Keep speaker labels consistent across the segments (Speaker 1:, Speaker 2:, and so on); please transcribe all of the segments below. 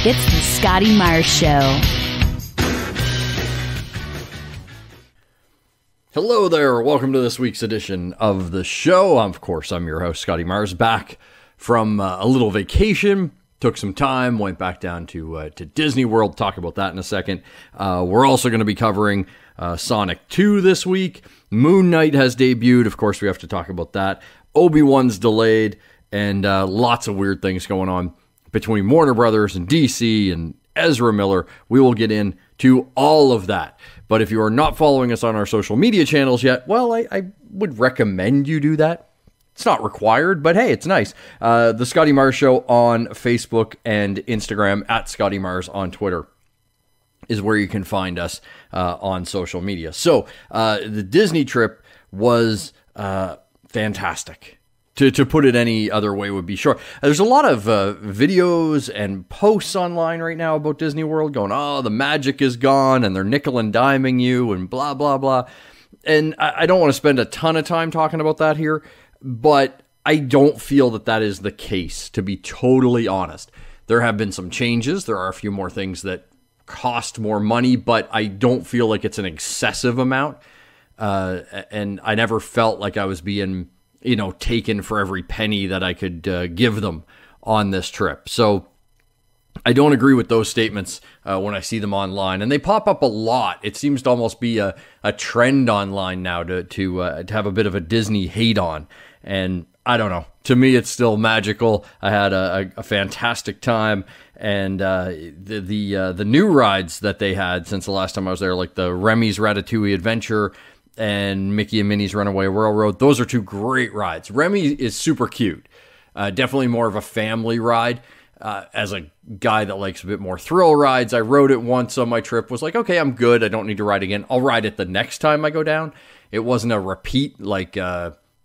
Speaker 1: It's the Scotty Myers Show.
Speaker 2: Hello there. Welcome to this week's edition of the show. Of course, I'm your host, Scotty Myers, back from a little vacation. Took some time, went back down to Disney World. Talk about that in a second. We're also going to be covering Sonic 2 this week. Moon Knight has debuted. Of course, we have to talk about that. Obi Wan's delayed, and lots of weird things going on between Warner Brothers and DC and Ezra Miller. We will get into all of that. But if you are not following us on our social media channels yet, well, I would recommend you do that. It's not required, but hey, it's nice. The Scotty Myers Show on Facebook and Instagram, at Scotty Myers on Twitter, is where you can find us on social media. So the Disney trip was fantastic. To put it any other way would be short. There's a lot of videos and posts online right now about Disney World going, oh, the magic is gone and they're nickel and diming you and blah, blah, blah. And I don't want to spend a ton of time talking about that here, but I don't feel that that is the case, to be totally honest. There have been some changes. There are a few more things that cost more money, but I don't feel like it's an excessive amount. And I never felt like I was being, taken for every penny that I could give them on this trip. So I don't agree with those statements when I see them online, and they pop up a lot. It seems to almost be a trend online now to have a bit of a Disney hate on, and I don't know. To me, it's still magical. I had a fantastic time, and the new rides that they had since the last time I was there, like the Remy's Ratatouille Adventure and Mickey and Minnie's Runaway Railroad, those are two great rides. Remy is super cute. Definitely more of a family ride. As a guy that likes a bit more thrill rides, I rode it once on my trip, was like, okay, I'm good. I don't need to ride again. I'll ride it the next time I go down. It wasn't a repeat like,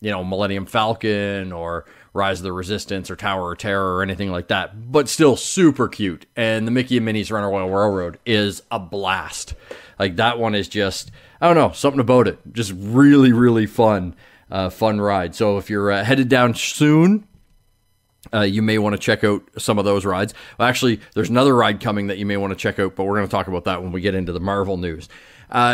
Speaker 2: Millennium Falcon or Rise of the Resistance or Tower of Terror or anything like that, but still super cute. And the Mickey and Minnie's Runaway Railroad is a blast. Like, that one is just, I don't know, something about it. Just really, really fun ride. So if you're headed down soon, you may want to check out some of those rides. Well, actually, there's another ride coming that you may want to check out, but we're going to talk about that when we get into the Marvel news.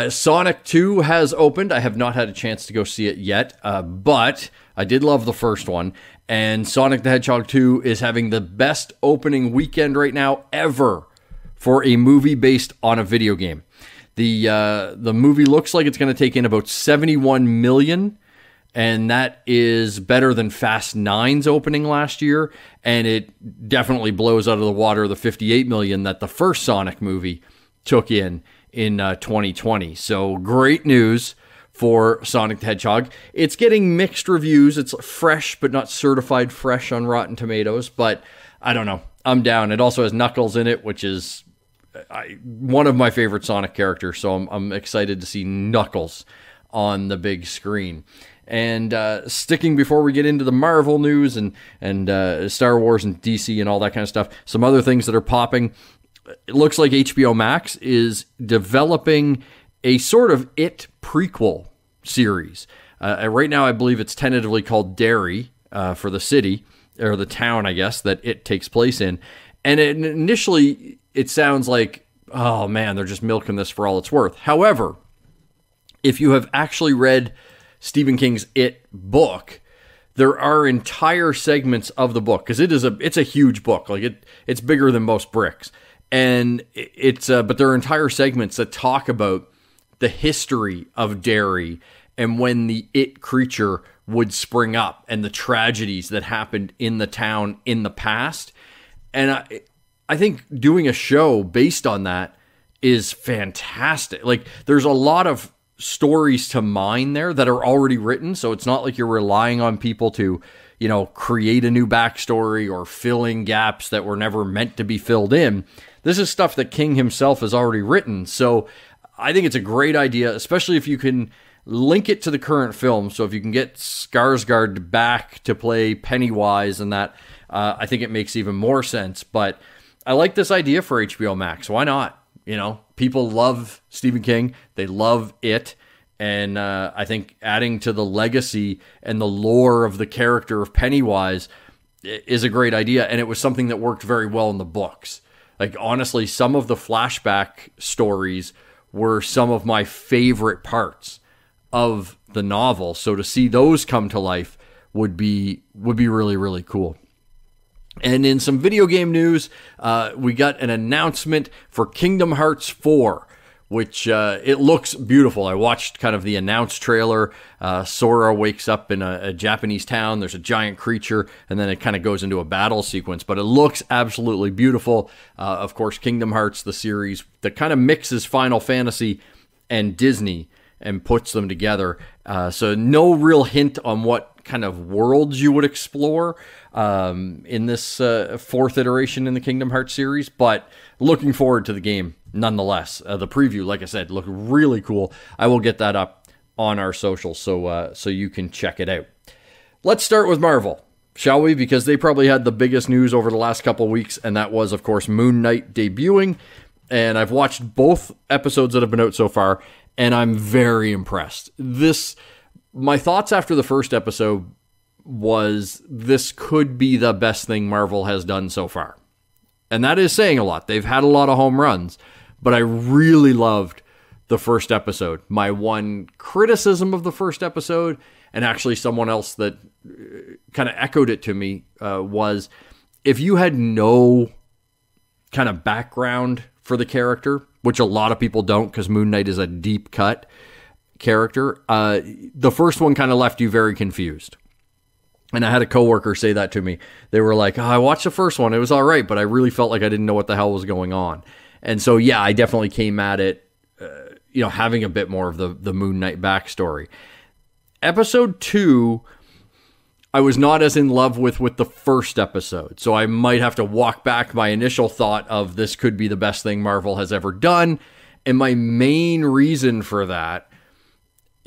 Speaker 2: Sonic 2 has opened. I have not had a chance to go see it yet, but I did love the first one. And Sonic the Hedgehog 2 is having the best opening weekend right now ever for a movie based on a video game. The movie looks like it's going to take in about $71 million. And that is better than Fast 9's opening last year. And it definitely blows out of the water the $58 million that the first Sonic movie took in 2020. So great news for Sonic the Hedgehog. It's getting mixed reviews. It's fresh, but not certified fresh on Rotten Tomatoes. But I don't know. I'm down. It also has Knuckles in it, which is one of my favorite Sonic characters. So I'm excited to see Knuckles on the big screen. And sticking before we get into the Marvel news and Star Wars and DC and all that kind of stuff, some other things that are popping. It looks like HBO Max is developing a sort of It prequel series. Right now, I believe it's tentatively called Derry for the city, or the town, I guess, that It takes place in. And initially, it sounds like, oh man, they're just milking this for all it's worth. However, if you have actually read Stephen King's It book, there are entire segments of the book, because it's a huge book. Like it's bigger than most bricks. And but there are entire segments that talk about the history of Derry and when the It creature would spring up and the tragedies that happened in the town in the past. And I think doing a show based on that is fantastic. Like, there's a lot of stories to mine there that are already written. So it's not like you're relying on people to, create a new backstory or fill in gaps that were never meant to be filled in. This is stuff that King himself has already written. So I think it's a great idea, especially if you can link it to the current film. So if you can get Skarsgård back to play Pennywise and that, I think it makes even more sense. But I like this idea for HBO Max. Why not? People love Stephen King. They love It. And I think adding to the legacy and the lore of the character of Pennywise is a great idea. And it was something that worked very well in the books. Like, honestly, some of the flashback stories were some of my favorite parts of the novel. So to see those come to life would be really, really cool. And in some video game news, we got an announcement for Kingdom Hearts 4, which it looks beautiful. I watched kind of the announced trailer. Sora wakes up in a Japanese town. There's a giant creature, and then it kind of goes into a battle sequence. But it looks absolutely beautiful. Of course, Kingdom Hearts, the series that kind of mixes Final Fantasy and Disney and puts them together. So no real hint on what kind of worlds you would explore in this fourth iteration in the Kingdom Hearts series, but looking forward to the game nonetheless. The preview, like I said, looked really cool. I will get that up on our socials so you can check it out. Let's start with Marvel, shall we? Because they probably had the biggest news over the last couple weeks, and that was, of course, Moon Knight debuting. And I've watched both episodes that have been out so far, and I'm very impressed. My thoughts after the first episode was this could be the best thing Marvel has done so far. And that is saying a lot. They've had a lot of home runs, but I really loved the first episode. My one criticism of the first episode, and actually someone else that kind of echoed it to me, was if you had no kind of background for the character, which a lot of people don't because Moon Knight is a deep cut character, the first one kind of left you very confused. And I had a coworker say that to me. They were like, I watched the first one. It was all right, but I really felt like I didn't know what the hell was going on. And so, yeah, I definitely came at it, having a bit more of the Moon Knight backstory. Episode 2, I was not as in love with the first episode. So I might have to walk back my initial thought of this could be the best thing Marvel has ever done. And my main reason for that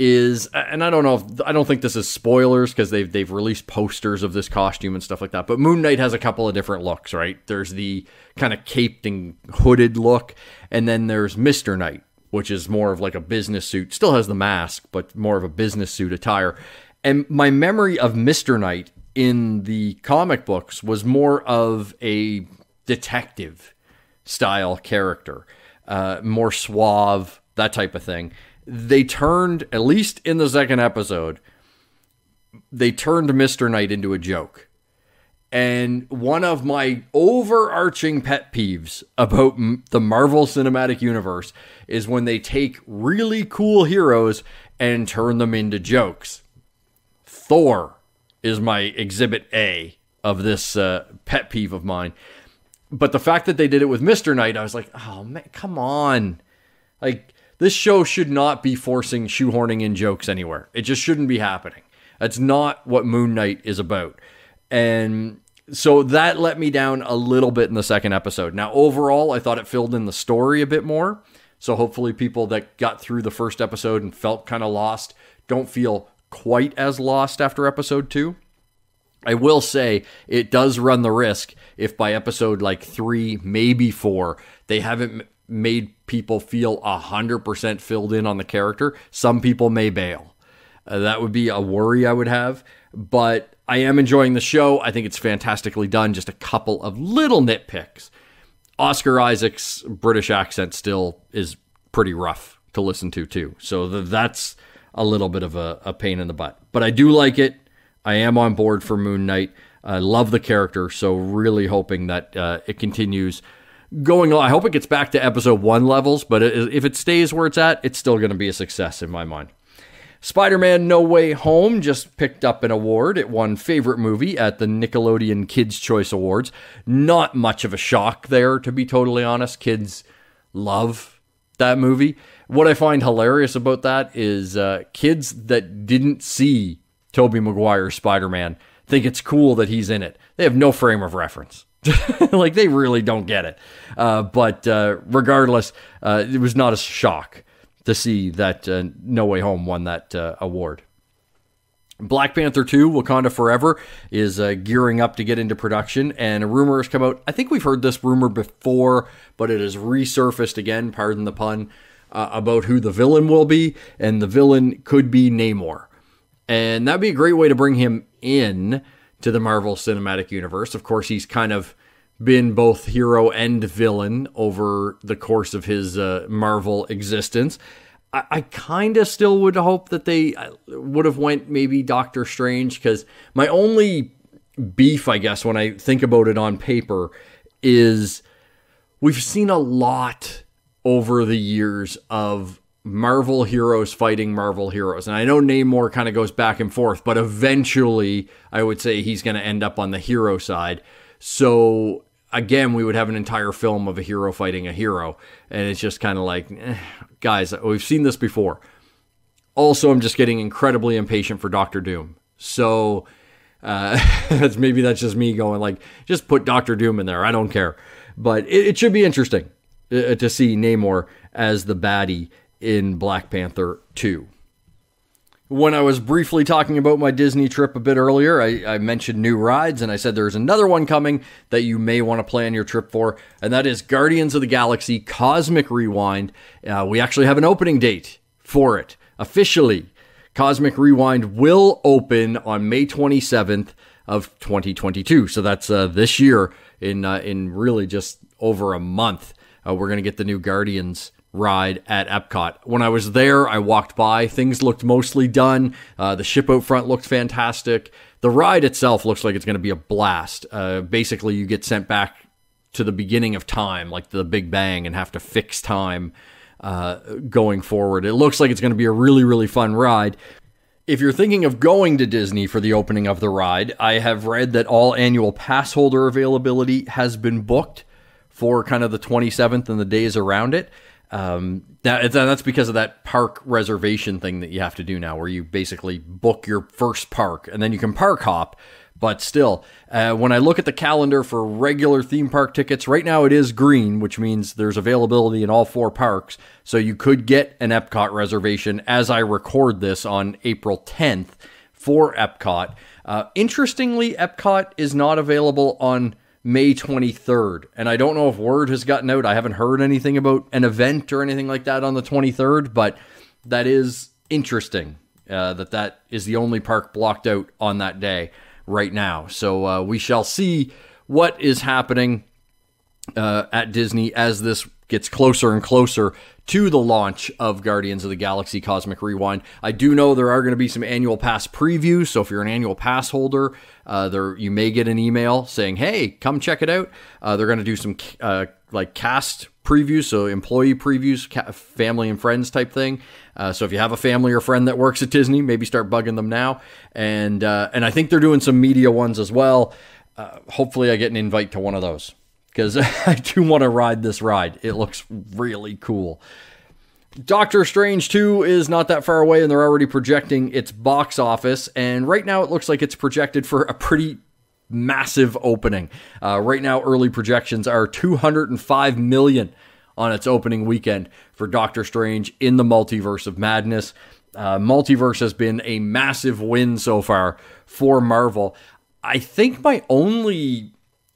Speaker 2: is, and I don't think this is spoilers because they've released posters of this costume and stuff like that, but Moon Knight has a couple of different looks, right? There's the kind of caped and hooded look, and then there's Mr. Knight, which is more of like a business suit, still has the mask, but more of a business suit attire. And my memory of Mr. Knight in the comic books was more of a detective style character, more suave, that type of thing. They turned, at least in the second episode, they turned Mr. Knight into a joke. And one of my overarching pet peeves about the Marvel Cinematic Universe is when they take really cool heroes and turn them into jokes. Thor is my exhibit A of this pet peeve of mine. But the fact that they did it with Mr. Knight, I was like, oh man, come on. Like, this show should not be shoehorning in jokes anywhere. It just shouldn't be happening. That's not what Moon Knight is about. And so that let me down a little bit in the second episode. Now, overall, I thought it filled in the story a bit more. So hopefully people that got through the first episode and felt kind of lost don't feel quite as lost after episode 2. I will say it does run the risk if by episode like 3, maybe 4, they haven't made people feel 100% filled in on the character. Some people may bail. That would be a worry I would have. But I am enjoying the show. I think it's fantastically done. Just a couple of little nitpicks. Oscar Isaac's British accent still is pretty rough to listen to too. So that's a little bit of a pain in the butt. But I do like it. I am on board for Moon Knight. I love the character. So really hoping that it continues going on. I hope it gets back to episode 1 levels, but if it stays where it's at, it's still going to be a success in my mind. Spider-Man No Way Home just picked up an award. It won favorite movie at the Nickelodeon Kids' Choice Awards. Not much of a shock there, to be totally honest. Kids love that movie. What I find hilarious about that is kids that didn't see Tobey Maguire's Spider-Man think it's cool that he's in it. They have no frame of reference. Like, they really don't get it. But regardless, it was not a shock to see that No Way Home won that award. Black Panther 2, Wakanda Forever, is gearing up to get into production, and a rumor has come out. I think we've heard this rumor before, but it has resurfaced again, pardon the pun, about who the villain will be, and the villain could be Namor. And that'd be a great way to bring him in to the Marvel Cinematic Universe. Of course, he's kind of been both hero and villain over the course of his Marvel existence. I kind of still would hope that they would have went maybe Doctor Strange, because my only beef, I guess, when I think about it on paper is we've seen a lot over the years of Marvel heroes fighting Marvel heroes. And I know Namor kind of goes back and forth, but eventually I would say he's going to end up on the hero side. So again, we would have an entire film of a hero fighting a hero. And it's just kind of like, guys, we've seen this before. Also, I'm just getting incredibly impatient for Doctor Doom. So that's just me going like, just put Doctor Doom in there. I don't care. But it should be interesting to see Namor as the baddie in Black Panther 2. When I was briefly talking about my Disney trip a bit earlier, I mentioned new rides, and I said there's another one coming that you may want to plan your trip for, and that is Guardians of the Galaxy Cosmic Rewind. We actually have an opening date for it, officially. Cosmic Rewind will open on May 27th of 2022, so that's this year in really just over a month. We're going to get the new Guardians ride at Epcot. When I was there, I walked by. Things looked mostly done. The ship out front looked fantastic. The ride itself looks like it's going to be a blast. Basically, you get sent back to the beginning of time, like the Big Bang, and have to fix time going forward. It looks like it's going to be a really, really fun ride. If you're thinking of going to Disney for the opening of the ride, I have read that all annual pass holder availability has been booked for kind of the 27th and the days around it. That's because of that park reservation thing that you have to do now, where you basically book your first park and then you can park hop. But still, when I look at the calendar for regular theme park tickets, right now it is green, which means there's availability in all 4 parks. So you could get an Epcot reservation as I record this on April 10th for Epcot. Interestingly, Epcot is not available on May 23rd. And I don't know if word has gotten out. I haven't heard anything about an event or anything like that on the 23rd, but that is interesting that is the only park blocked out on that day right now. So we shall see what is happening at Disney as this gets closer and closer to the launch of Guardians of the Galaxy Cosmic Rewind. I do know there are going to be some annual pass previews, so if you're an annual pass holder, you may get an email saying, hey, come check it out. They're going to do some like cast previews, so employee previews, family and friends type thing. So if you have a family or friend that works at Disney, maybe start bugging them now. And I think they're doing some media ones as well. Hopefully I get an invite to one of those, because I do want to ride this ride. It looks really cool. Doctor Strange 2 is not that far away, and they're already projecting its box office. And right now it looks like it's projected for a pretty massive opening. Right now, early projections are $205 million on its opening weekend for Doctor Strange in the Multiverse of Madness. Multiverse has been a massive win so far for Marvel. I think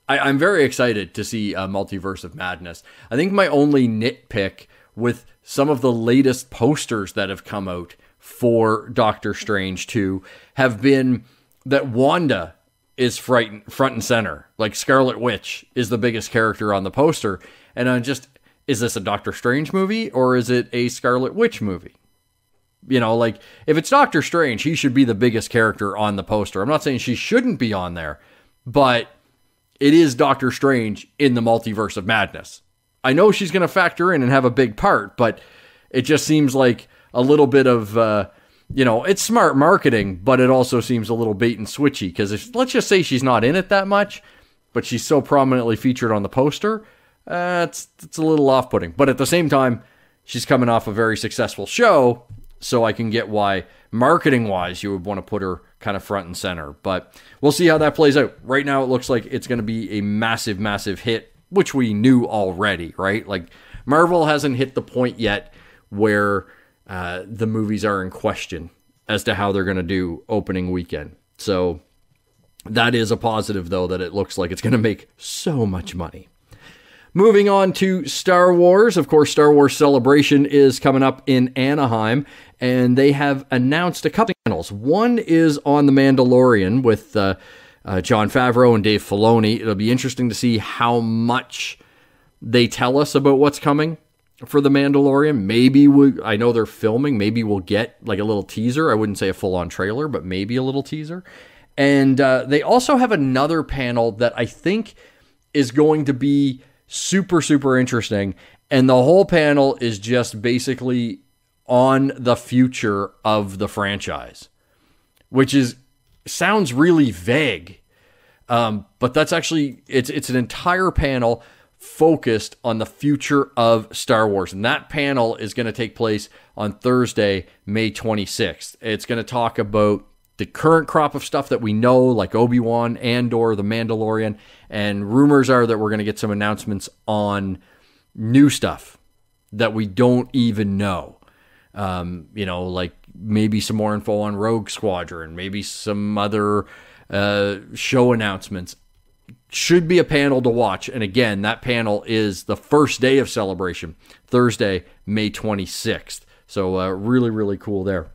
Speaker 2: I'm very excited to see Multiverse of Madness. I think my only nitpick with some of the latest posters that have come out for Doctor Strange 2 have been that Wanda is front and center. Like Scarlet Witch is the biggest character on the poster. And is this a Doctor Strange movie or is it a Scarlet Witch movie? You know, like if it's Doctor Strange, he should be the biggest character on the poster. I'm not saying she shouldn't be on there, but it is Doctor Strange in the Multiverse of Madness. I know she's going to factor in and have a big part, but it just seems like a little bit of, it's smart marketing, but it also seems a little bait and switchy, because let's just say she's not in it that much, but she's so prominently featured on the poster, it's a little off-putting. But at the same time, she's coming off a very successful show, so I can get why, marketing-wise, you would want to put her kind of front and center. But we'll see how that plays out. Right now, it looks like it's going to be a massive, massive hit, which we knew already, right? Like, Marvel hasn't hit the point yet where the movies are in question as to how they're going to do opening weekend. So that is a positive, though, that it looks like it's going to make so much money. Moving on to Star Wars. Of course, Star Wars Celebration is coming up in Anaheim, and they have announced a couple of channels. One is on The Mandalorian with Jon Favreau and Dave Filoni. It'll be interesting to see how much they tell us about what's coming for The Mandalorian. Maybe I know they're filming. Maybe we'll get like a little teaser. I wouldn't say a full-on trailer, but maybe a little teaser. And they also have another panel that I think is going to be super, super interesting. And the whole panel is just basically on the future of the franchise, which sounds really vague. But that's actually, it's an entire panel focused on the future of Star Wars. And that panel is going to take place on Thursday, May 26th. It's going to talk about the current crop of stuff that we know, like Obi Wan, Andor, The Mandalorian, and rumors are that we're going to get some announcements on new stuff that we don't even know. Like maybe some more info on Rogue Squadron, maybe some other show announcements. Should be a panel to watch. And again, that panel is the first day of celebration, Thursday, May 26th. So really, really cool there.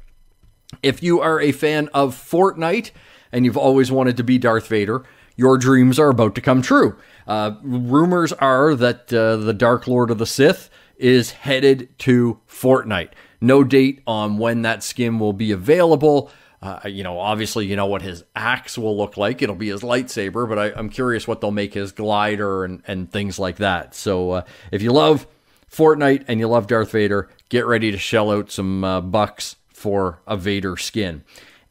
Speaker 2: If you are a fan of Fortnite and you've always wanted to be Darth Vader, your dreams are about to come true. Rumors are that the Dark Lord of the Sith is headed to Fortnite. No date on when that skin will be available. Obviously, what his axe will look like. It'll be his lightsaber, but I'm curious what they'll make his glider and things like that. So if you love Fortnite and you love Darth Vader, get ready to shell out some bucks for a Vader skin.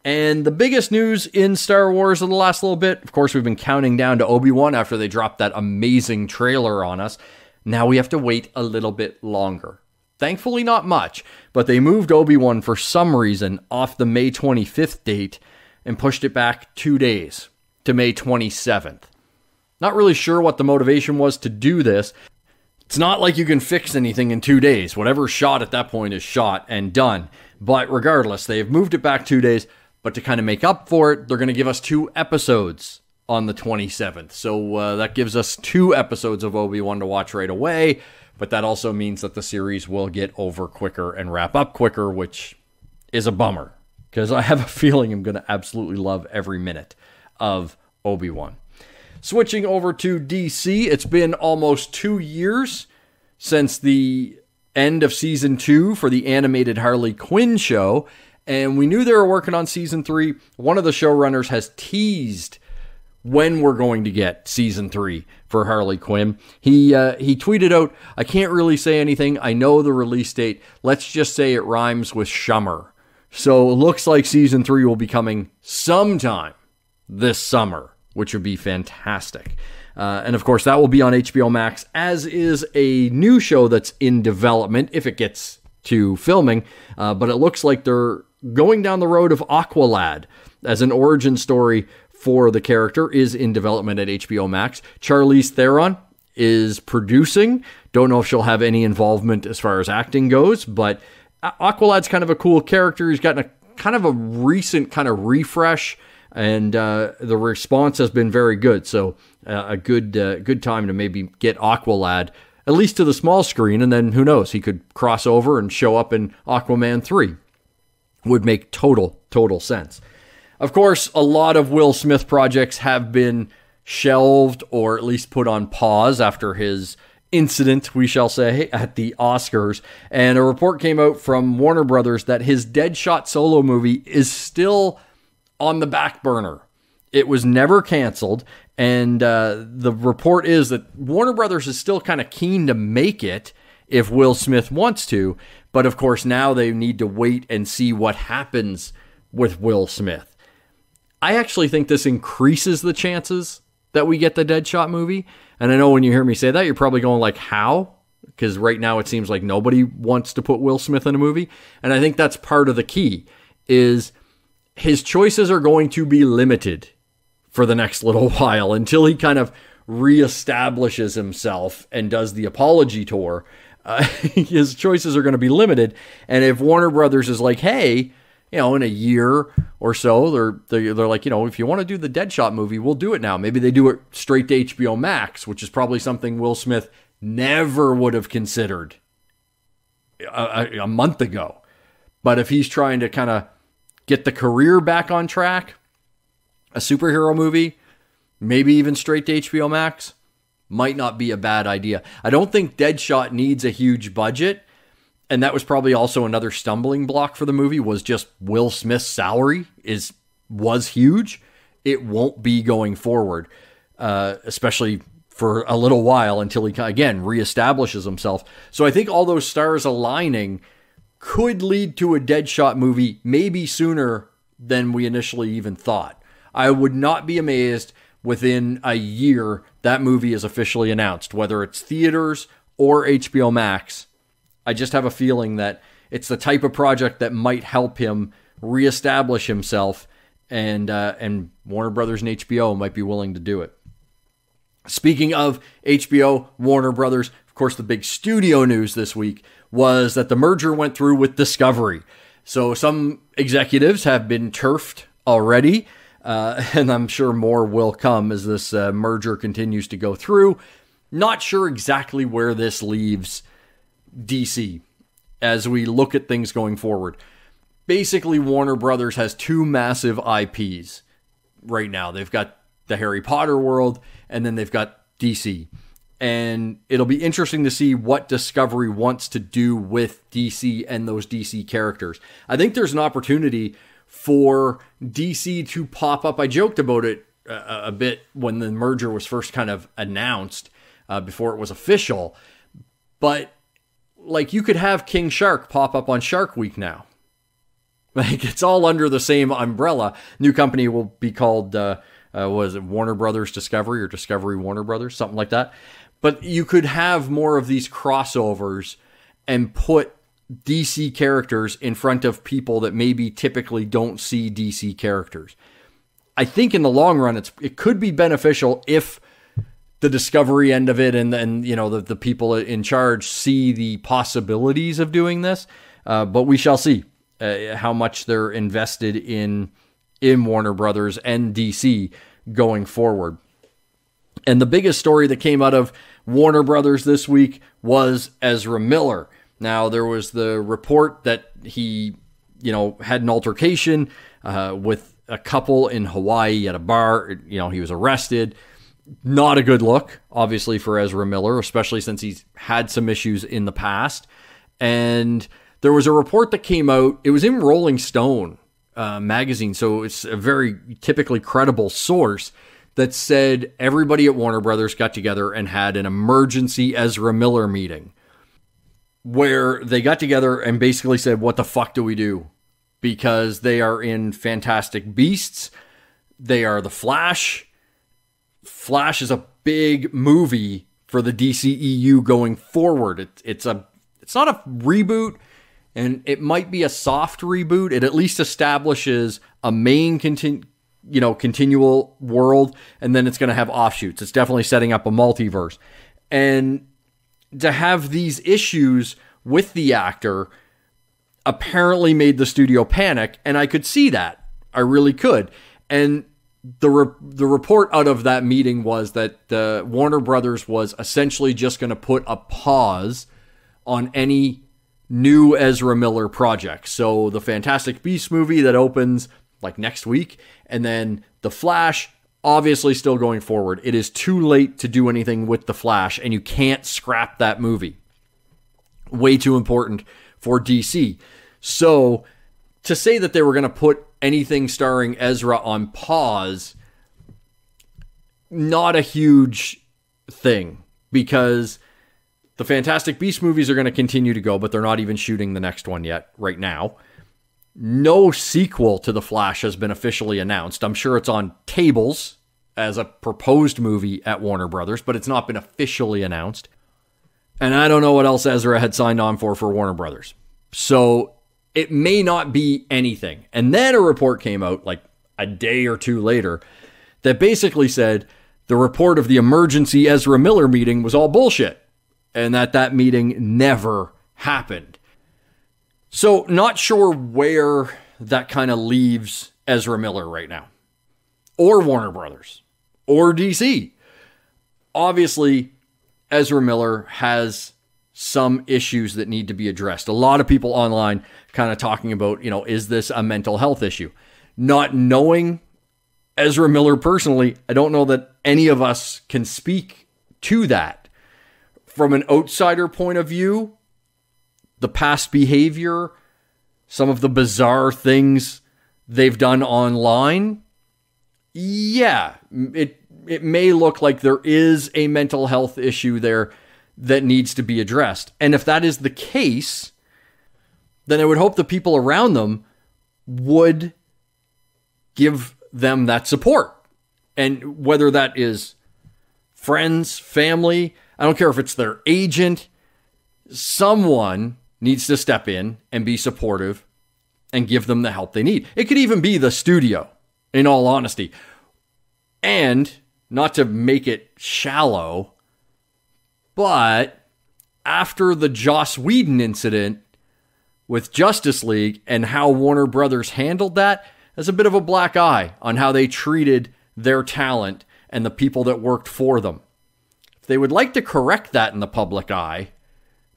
Speaker 2: And the biggest news in Star Wars in the last little bit, of course, we've been counting down to Obi-Wan after they dropped that amazing trailer on us. Now we have to wait a little bit longer. Thankfully, not much, but they moved Obi-Wan for some reason off the May 25th date and pushed it back 2 days to May 27th. Not really sure what the motivation was to do this. It's not like you can fix anything in 2 days. Whatever's shot at that point is shot and done. But regardless, they've moved it back 2 days, but to kind of make up for it, they're going to give us 2 episodes on the 27th. So that gives us 2 episodes of Obi-Wan to watch right away. But that also means that the series will get over quicker and wrap up quicker, which is a bummer because I have a feeling I'm going to absolutely love every minute of Obi-Wan. Switching over to DC, it's been almost 2 years since the end of season 2 for the animated Harley Quinn show, and we knew they were working on season 3. One of the showrunners has teased when we're going to get season 3 for Harley Quinn. He tweeted out, "I can't really say anything. I know the release date. Let's just say it rhymes with Shummer." So it looks like season 3 will be coming sometime this summer, which would be fantastic. And of course, that will be on HBO Max, as is a new show that's in development, if it gets to filming. But it looks like they're going down the road of Aqualad as an origin story for the character is in development at HBO Max. Charlize Theron is producing. Don't know if she'll have any involvement as far as acting goes, but Aqualad's kind of a cool character. He's gotten a kind of a recent kind of refresh, and the response has been very good. So a good time to maybe get Aqualad at least to the small screen, and then who knows, he could cross over and show up in Aquaman 3. Would make total sense. Of course, a lot of Will Smith projects have been shelved or at least put on pause after his incident, we shall say, at the Oscars. And a report came out from Warner Brothers that his Deadshot solo movie is still on the back burner. It was never canceled. And the report is that Warner Brothers is still kind of keen to make it if Will Smith wants to. But of course, now they need to wait and see what happens with Will Smith. I actually think this increases the chances that we get the Deadshot movie. And I know when you hear me say that, you're probably going like, how? Because right now it seems like nobody wants to put Will Smith in a movie. And I think that's part of the key, is his choices are going to be limited for the next little while until he kind of reestablishes himself and does the apology tour. His choices are going to be limited. And if Warner Brothers is like, hey, in a year or so, they're like, if you want to do the Deadshot movie, we'll do it now. Maybe they do it straight to HBO Max, which is probably something Will Smith never would have considered a month ago. But if he's trying to kind of get the career back on track, a superhero movie, maybe even straight to HBO Max, might not be a bad idea. I don't think Deadshot needs a huge budget. And that was probably also another stumbling block for the movie, was just Will Smith's salary was huge. It won't be going forward, especially for a little while until he, again, reestablishes himself. So I think all those stars aligning could lead to a Deadshot movie maybe sooner than we initially even thought. I would not be amazed within a year that movie is officially announced, whether it's theaters or HBO Max. I just have a feeling that it's the type of project that might help him reestablish himself, and Warner Brothers and HBO might be willing to do it. Speaking of HBO, Warner Brothers, of course, the big studio news this week was that the merger went through with Discovery. So some executives have been turfed already, and I'm sure more will come as this merger continues to go through. Not sure exactly where this leaves DC as we look at things going forward. Basically, Warner Brothers has two massive IPs right now. They've got the Harry Potter world, and then they've got DC. And it'll be interesting to see what Discovery wants to do with DC and those DC characters. I think there's an opportunity for DC to pop up. I joked about it a bit when the merger was first kind of announced, before it was official. But like, you could have King Shark pop up on Shark Week now. Like, it's all under the same umbrella. New company will be called, was it Warner Brothers Discovery or Discovery Warner Brothers? Something like that. But you could have more of these crossovers and put DC characters in front of people that maybe typically don't see DC characters. I think in the long run, it could be beneficial if the Discovery end of it and the people in charge see the possibilities of doing this. But we shall see how much they're invested in Warner Brothers and DC going forward. And the biggest story that came out of Warner Brothers this week was Ezra Miller. Now, there was the report that he, had an altercation with a couple in Hawaii at a bar. He was arrested. Not a good look, obviously, for Ezra Miller, especially since he's had some issues in the past. And there was a report that came out. It was in Rolling Stone magazine, so it's a very typically credible source that said everybody at Warner Brothers got together and had an emergency Ezra Miller meeting where they got together and basically said, what the fuck do we do? Because they are in Fantastic Beasts. They are the Flash. Flash is a big movie for the DCEU going forward. It's not a reboot, and it might be a soft reboot. It at least establishes a main continual world, and then it's going to have offshoots. It's definitely setting up a multiverse. And to have these issues with the actor apparently made the studio panic, and I could see that. I really could. And the report out of that meeting was that Warner Brothers was essentially just going to put a pause on any new Ezra Miller project. So the Fantastic Beasts movie that opens like next week, and then the Flash, obviously still going forward. It is too late to do anything with the Flash, and you can't scrap that movie. Way too important for DC. So to say that they were going to put anything starring Ezra on pause, not a huge thing, because the Fantastic Beasts movies are going to continue to go, but they're not even shooting the next one yet right now. No sequel to The Flash has been officially announced. I'm sure it's on tables as a proposed movie at Warner Brothers, but it's not been officially announced. And I don't know what else Ezra had signed on for Warner Brothers. So it may not be anything. And then a report came out like a day or two later that basically said the report of the emergency Ezra Miller meeting was all bullshit, and that meeting never happened. So not sure where that kind of leaves Ezra Miller right now, or Warner Brothers, or DC. Obviously, Ezra Miller has some issues that need to be addressed. A lot of people online kind of talking about, is this a mental health issue? Not knowing Ezra Miller personally, I don't know that any of us can speak to that. From an outsider point of view, the past behavior, some of the bizarre things they've done online, yeah, it may look like there is a mental health issue there that needs to be addressed. And if that is the case, then I would hope the people around them would give them that support. And whether that is friends, family, I don't care if it's their agent, someone needs to step in and be supportive and give them the help they need. It could even be the studio, in all honesty. And not to make it shallow, but after the Joss Whedon incident with Justice League and how Warner Brothers handled that, there's a bit of a black eye on how they treated their talent and the people that worked for them. If they would like to correct that in the public eye,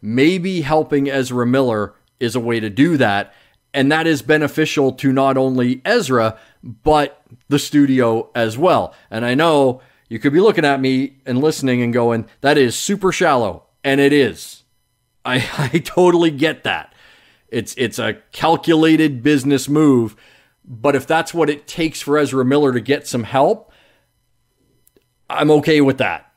Speaker 2: maybe helping Ezra Miller is a way to do that. And that is beneficial to not only Ezra, but the studio as well. And I know you could be looking at me and listening and going, that is super shallow. And it is. I totally get that. It's a calculated business move. But if that's what it takes for Ezra Miller to get some help, I'm okay with that.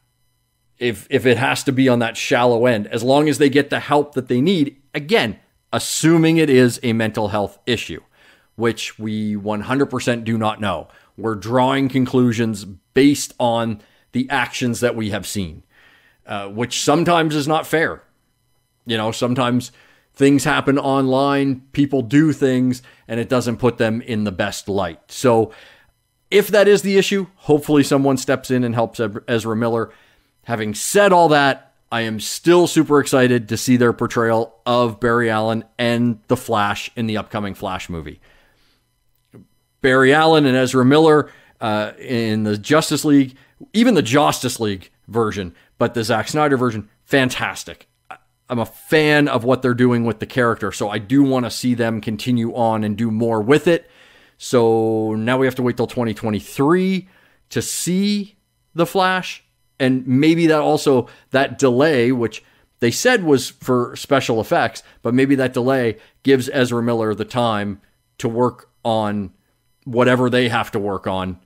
Speaker 2: If it has to be on that shallow end, as long as they get the help that they need, again, assuming it is a mental health issue, which we 100% do not know. We're drawing conclusions based on the actions that we have seen, which sometimes is not fair. You know, sometimes things happen online, people do things, and it doesn't put them in the best light. So if that is the issue, hopefully someone steps in and helps Ezra Miller. Having said all that, I am still super excited to see their portrayal of Barry Allen and the Flash in the upcoming Flash movie. Barry Allen and Ezra Miller in the Justice League, even the Justice League version, but the Zack Snyder version, fantastic. I'm a fan of what they're doing with the character, so I do want to see them continue on and do more with it. So now we have to wait till 2023 to see the Flash. And maybe that delay, which they said was for special effects, but maybe that delay gives Ezra Miller the time to work on whatever they have to work on.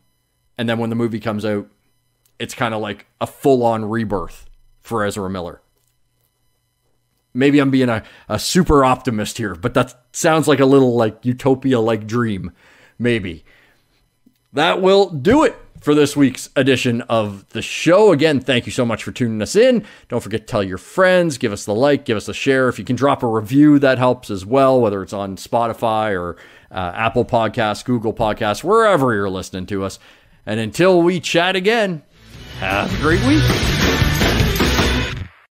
Speaker 2: And then when the movie comes out, it's kind of like a full-on rebirth for Ezra Miller. Maybe I'm being a super optimist here, but that sounds like a little like utopia-like dream. Maybe. That will do it for this week's edition of the show. Again, thank you so much for tuning us in. Don't forget to tell your friends, give us the like, give us a share. If you can drop a review, that helps as well, whether it's on Spotify or Apple Podcasts, Google Podcasts, wherever you're listening to us. And until we chat again, have a great week.